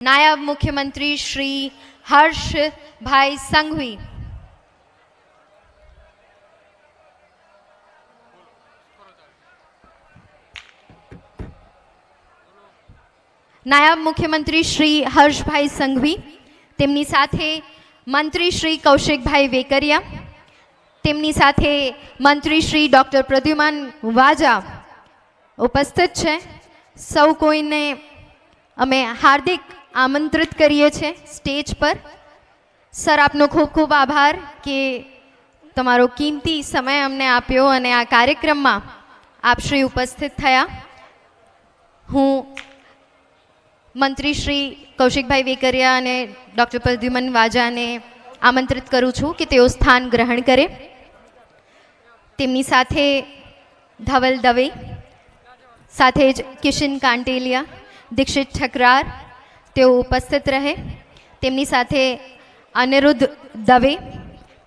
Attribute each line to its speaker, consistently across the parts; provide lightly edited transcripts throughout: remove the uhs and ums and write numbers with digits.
Speaker 1: નાયબ મુખ્યમંત્રી શ્રી હર્ષભાઈ સંઘવી, નાયબ મુખ્યમંત્રી શ્રી હર્ષભાઈ સંઘવી, તેમની સાથે મંત્રી શ્રી કૌશિકભાઈ વેકરિયા, તેમની સાથે મંત્રી શ્રી ડૉક્ટર પ્રદ્યુમન વાજા ઉપસ્થિત છે. સૌ કોઈને અમે હાર્દિક આમંત્રિત કરીએ છીએ સ્ટેજ પર. સર, આપનો ખૂબ ખૂબ આભાર કે તમારો કિંમતી સમય અમને આપ્યો અને આ કાર્યક્રમમાં આપ શ્રી ઉપસ્થિત થયા. હું મંત્રી શ્રી કૌશિકભાઈ વેકરિયા અને ડૉક્ટર પ્રદ્યુમન વાજાને આમંત્રિત કરું છું કે તેઓ સ્થાન ગ્રહણ કરે. તેમની સાથે ધવલ દવે, સાથે જ કિશન કાંટેલિયા, દીક્ષિત ઠકરાર તેઓ ઉપસ્થિત રહે. તેમની સાથે અનિરુદ્ધ દવે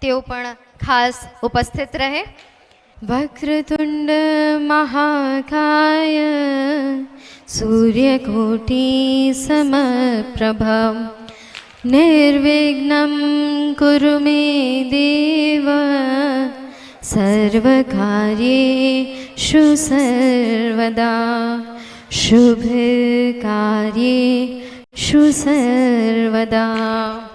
Speaker 1: તેઓ પણ ખાસ ઉપસ્થિત રહે. વક્રતુંડ મહાકાય સૂર્યકોટી સમપ્રભ નિર્વિઘ્नं કુરુ મે દેવ સર્વકાર્યેષુ સર્વદા શુભકાર્યેષુ સર્વદા.